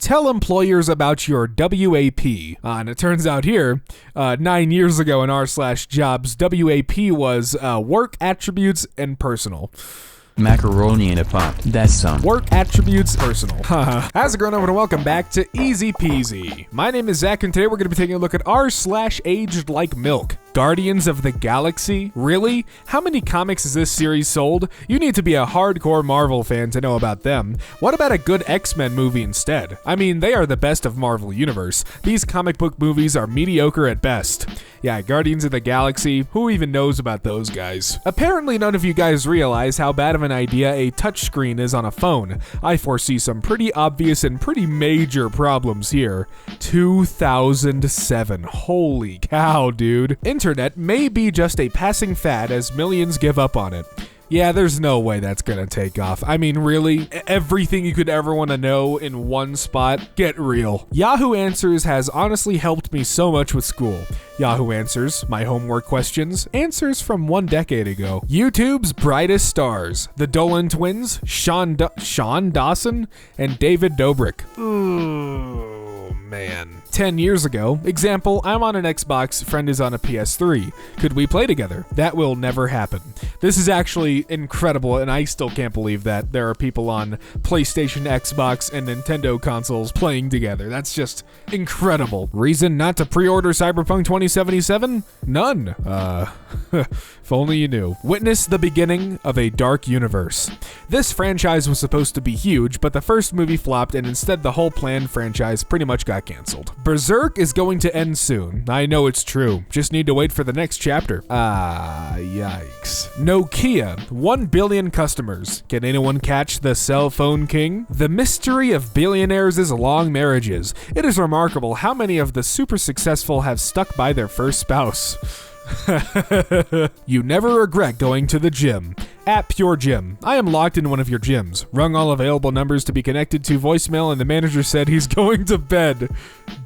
Tell employers about your WAP. And it turns out here, 9 years ago in r/jobs, WAP was work attributes and personal. Macaroni in a pot. That's some. Work attributes personal. How's it going, everyone? Welcome back to Easy Peasy. My name is Zach, and today we're going to be taking a look at r/aged like milk. Guardians of the Galaxy? Really? How many comics has this series sold? You need to be a hardcore Marvel fan to know about them. What about a good X-Men movie instead? I mean, they are the best of Marvel Universe. These comic book movies are mediocre at best. Yeah, Guardians of the Galaxy, who even knows about those guys? Apparently none of you guys realize how bad of an idea a touchscreen is on a phone. I foresee some pretty obvious and pretty major problems here. 2007. Holy cow, dude. Internet may be just a passing fad as millions give up on it. Yeah, there's no way that's gonna take off. I mean, really? Everything you could ever want to know in one spot? Get real. Yahoo Answers has honestly helped me so much with school. Yahoo Answers, my homework questions, answers from 1 decade ago. YouTube's brightest stars, the Dolan twins, Sean Dawson, and David Dobrik. Ooh, man. 10 years ago, example, I'm on an Xbox, friend is on a PS3. Could we play together? That will never happen. This is actually incredible, and I still can't believe that there are people on PlayStation, Xbox, and Nintendo consoles playing together. That's just incredible. Reason not to pre-order Cyberpunk 2077? None. If only you knew. Witness the beginning of a dark universe. This franchise was supposed to be huge, but the first movie flopped, and instead the whole planned franchise pretty much got canceled. Berserk is going to end soon. I know it's true. Just need to wait for the next chapter. Yikes. Nokia, 1 billion customers. Can anyone catch the cell phone king? The mystery of billionaires is long marriages. It is remarkable how many of the super successful have stuck by their first spouse. You never regret going to the gym. At Pure Gym. I am locked in one of your gyms. Rung all available numbers to be connected to voicemail, and the manager said he's going to bed.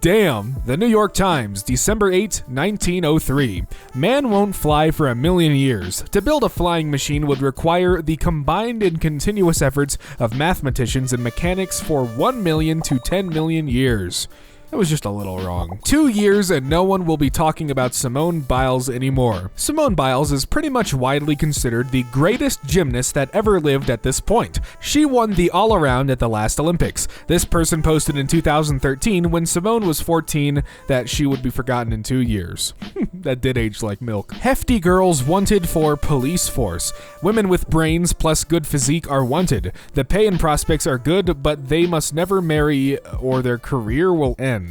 Damn. The New York Times, December 8, 1903. Man won't fly for 1,000,000 years. To build a flying machine would require the combined and continuous efforts of mathematicians and mechanics for 1 million to 10 million years. That was just a little wrong. 2 years and no one will be talking about Simone Biles anymore. Simone Biles is pretty much widely considered the greatest gymnast that ever lived at this point. She won the all-around at the last Olympics. This person posted in 2013 when Simone was 14 that she would be forgotten in 2 years. That did age like milk. Hefty girls wanted for police force. Women with brains plus good physique are wanted. The pay and prospects are good, but they must never marry or their career will end.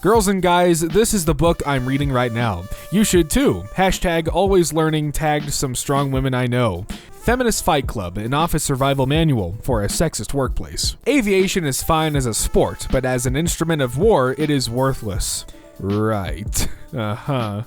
Girls and guys, this is the book I'm reading right now. You should too. Hashtag always learning tagged some strong women I know. Feminist Fight Club, an office survival manual for a sexist workplace. Aviation is fine as a sport, but as an instrument of war, it is worthless. Right.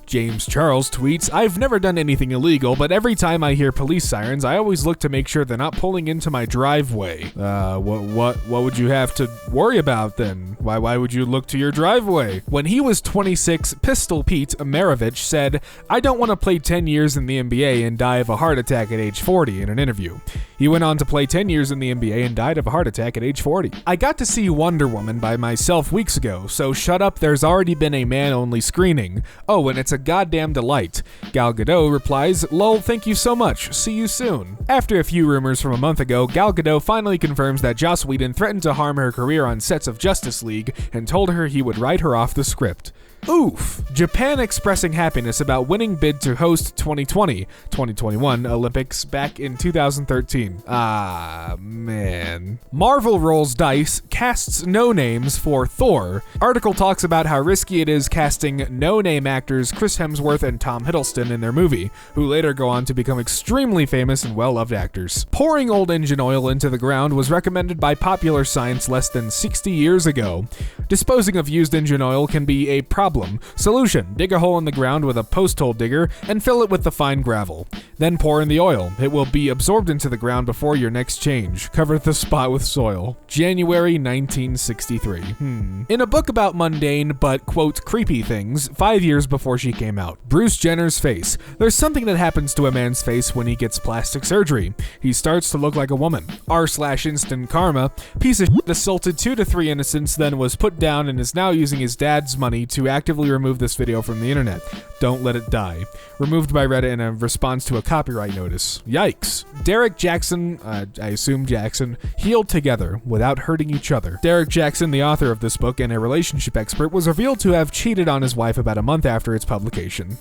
James Charles tweets, I've never done anything illegal, but every time I hear police sirens, I always look to make sure they're not pulling into my driveway. What would you have to worry about then? Why would you look to your driveway? When he was 26, Pistol Pete Maravich said, I don't want to play 10 years in the NBA and die of a heart attack at age 40 in an interview. He went on to play 10 years in the NBA and died of a heart attack at age 40. I got to see Wonder Woman by myself weeks ago, so shut up, there's already been a man-only screening. Oh, and it's a goddamn delight. Gal Gadot replies, lol, thank you so much. See you soon. After a few rumors from a month ago, Gal Gadot finally confirms that Joss Whedon threatened to harm her career on sets of Justice League and told her he would write her off the script. Oof. Japan expressing happiness about winning bid to host 2021 Olympics back in 2013. Man. Marvel rolls dice, casts no names for Thor. Article talks about how risky it is casting no-name actors Chris Hemsworth and Tom Hiddleston in their movie, who later go on to become extremely famous and well-loved actors. Pouring old engine oil into the ground was recommended by Popular Science less than 60 years ago. Disposing of used engine oil can be a problem problem. Solution: dig a hole in the ground with a post hole digger and fill it with the fine gravel. Then pour in the oil. It will be absorbed into the ground before your next change. Cover the spot with soil. January 1963. In a book about mundane but, quote, creepy things, 5 years before she came out. Bruce Jenner's face. There's something that happens to a man's face when he gets plastic surgery. He starts to look like a woman. R/instant karma. Piece of shit assaulted 2 to 3 innocents, then was put down and is now using his dad's money to actively remove this video from the internet. Don't let it die. Removed by Reddit in a response to a copyright notice. Yikes. Derek Jackson, I assume Jackson, healed together without hurting each other. Derek Jackson, the author of this book and a relationship expert, was revealed to have cheated on his wife about a month after its publication.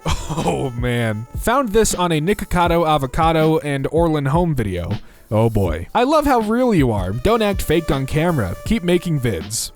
Oh man. Found this on a Nikocado Avocado and Orlin Home video. Oh boy. I love how real you are. Don't act fake on camera. Keep making vids.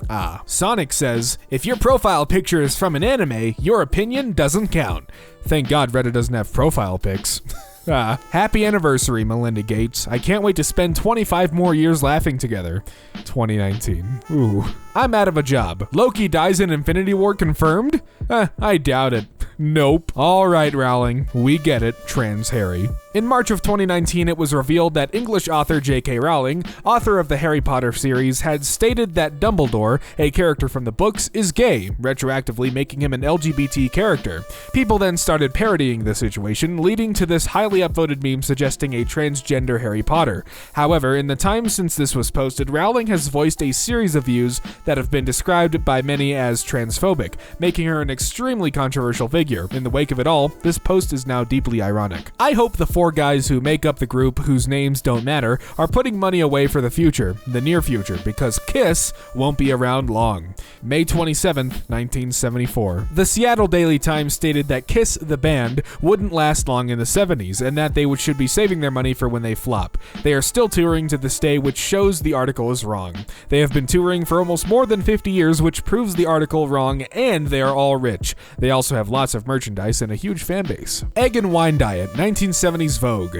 Sonic says, if your profile picture is from an anime, your opinion doesn't count. Thank God Reddit doesn't have profile pics. Happy anniversary, Melinda Gates. I can't wait to spend 25 more years laughing together. 2019. Ooh. I'm out of a job. Loki dies in Infinity War confirmed? I doubt it. Nope. All right, Rowling. We get it. Trans Harry. In March of 2019, it was revealed that English author J.K. Rowling, author of the Harry Potter series, had stated that Dumbledore, a character from the books, is gay, retroactively making him an LGBT character. People then started parodying the situation, leading to this highly upvoted meme suggesting a transgender Harry Potter. However, in the time since this was posted, Rowling has voiced a series of views that have been described by many as transphobic, making her an extremely controversial figure. In the wake of it all, this post is now deeply ironic. I hope the 4 guys who make up the group, whose names don't matter, are putting money away for the future, the near future, because Kiss won't be around long. May 27th, 1974. The Seattle Daily Times stated that Kiss, the band, wouldn't last long in the 70s, and that they should be saving their money for when they flop. They are still touring to this day, which shows the article is wrong. They have been touring for almost more than 50 years, which proves the article wrong, and they are all rich. They also have lots of merchandise and a huge fan base. Egg and wine diet, 1970s Vogue.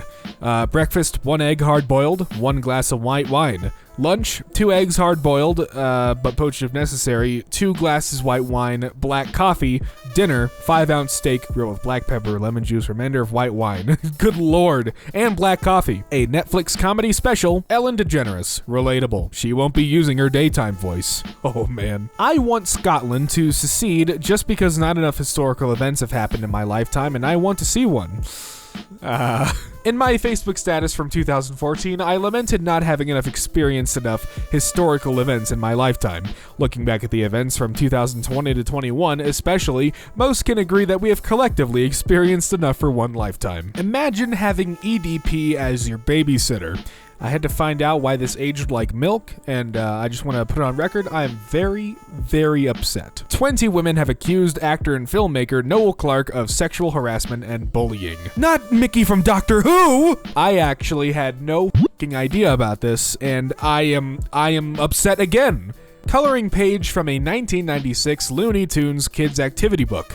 Breakfast, 1 egg hard-boiled, 1 glass of white wine. Lunch, 2 eggs hard-boiled, but poached if necessary, 2 glasses white wine, black coffee. Dinner, 5-ounce steak grilled with black pepper, lemon juice, remainder of white wine. Good lord. And black coffee. A Netflix comedy special, Ellen DeGeneres. Relatable. She won't be using her daytime voice. Oh man. I want Scotland to secede just because not enough historical events have happened in my lifetime, and I want to see one. In my Facebook status from 2014, I lamented not having experienced enough historical events in my lifetime. Looking back at the events from 2020 to 21 especially, most can agree that we have collectively experienced enough for one lifetime. Imagine having EDP as your babysitter. I had to find out why this aged like milk, and I just want to put it on record, I am very, very upset. 20 women have accused actor and filmmaker Noel Clarke of sexual harassment and bullying. Not Mickey from Doctor Who! I actually had no f***ing idea about this, and I am upset again. Coloring page from a 1996 Looney Tunes kids activity book.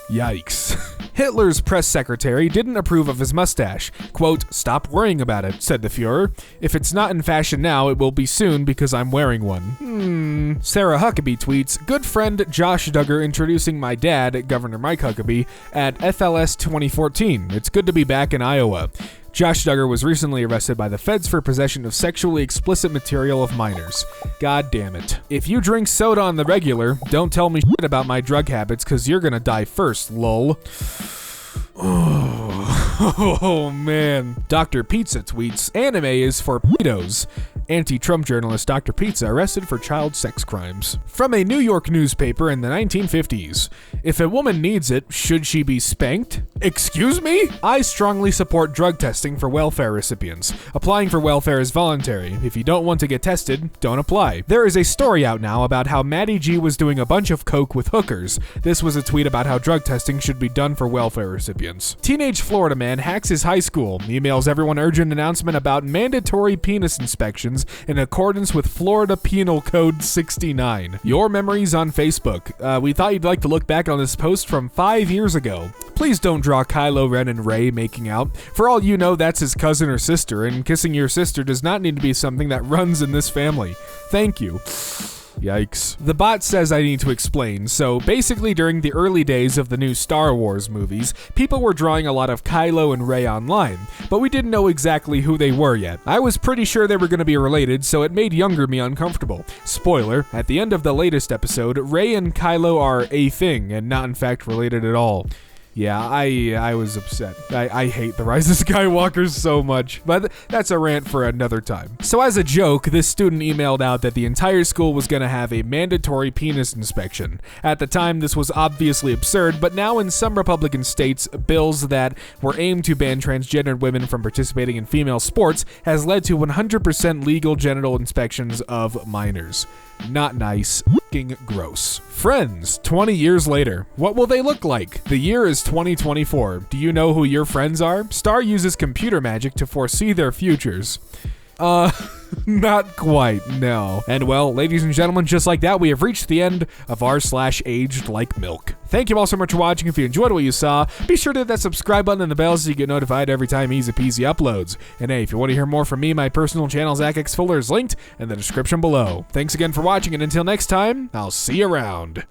Yikes. Hitler's press secretary didn't approve of his mustache. Quote, "Stop worrying about it," said the Fuhrer. "If it's not in fashion now, it will be soon because I'm wearing one." Sarah Huckabee tweets, "Good friend Josh Duggar introducing my dad, Governor Mike Huckabee, at FLS 2014. It's good to be back in Iowa." Josh Duggar was recently arrested by the feds for possession of sexually explicit material of minors. God damn it. If you drink soda on the regular, don't tell me shit about my drug habits, cause you're gonna die first, lol. Oh man. Dr. Pizza tweets, "Anime is for pedos." Anti-Trump journalist Dr. Pizza arrested for child sex crimes. From a New York newspaper in the 1950s. "If a woman needs it, should she be spanked? Excuse me? I strongly support drug testing for welfare recipients. Applying for welfare is voluntary. If you don't want to get tested, don't apply." There is a story out now about how Maddie G was doing a bunch of coke with hookers. This was a tweet about how drug testing should be done for welfare recipients. Teenage Florida man hacks his high school, emails everyone urgent announcement about mandatory penis inspections in accordance with Florida Penal Code 69. Your memories on Facebook. We thought you'd like to look back on this post from 5 years ago. Please don't draw Kylo Ren and Rey making out. For all you know, that's his cousin or sister, and kissing your sister does not need to be something that runs in this family. Thank you. Yikes. The bot says I need to explain. So basically during the early days of the new Star Wars movies, people were drawing a lot of Kylo and Rey online, but we didn't know exactly who they were yet. I was pretty sure they were going to be related, so it made younger me uncomfortable. Spoiler, at the end of the latest episode, Rey and Kylo are a thing and not in fact related at all. Yeah, I was upset. I hate The Rise of Skywalker so much, but that's a rant for another time. So as a joke, this student emailed out that the entire school was going to have a mandatory penis inspection. At the time, this was obviously absurd, but now in some Republican states, bills that were aimed to ban transgendered women from participating in female sports has led to 100% legal genital inspections of minors. Not nice. F***ing gross. Friends, 20 years later. What will they look like? The year is 2024. Do you know who your friends are? Star uses computer magic to foresee their futures. Not quite, no. And well, ladies and gentlemen, just like that, we have reached the end of r/aged like milk. Thank you all so much for watching. If you enjoyed what you saw, be sure to hit that subscribe button and the bell so you get notified every time Easy Peasy uploads. And hey, if you want to hear more from me, my personal channel, Zach X Fuller, is linked in the description below. Thanks again for watching, and until next time, I'll see you around.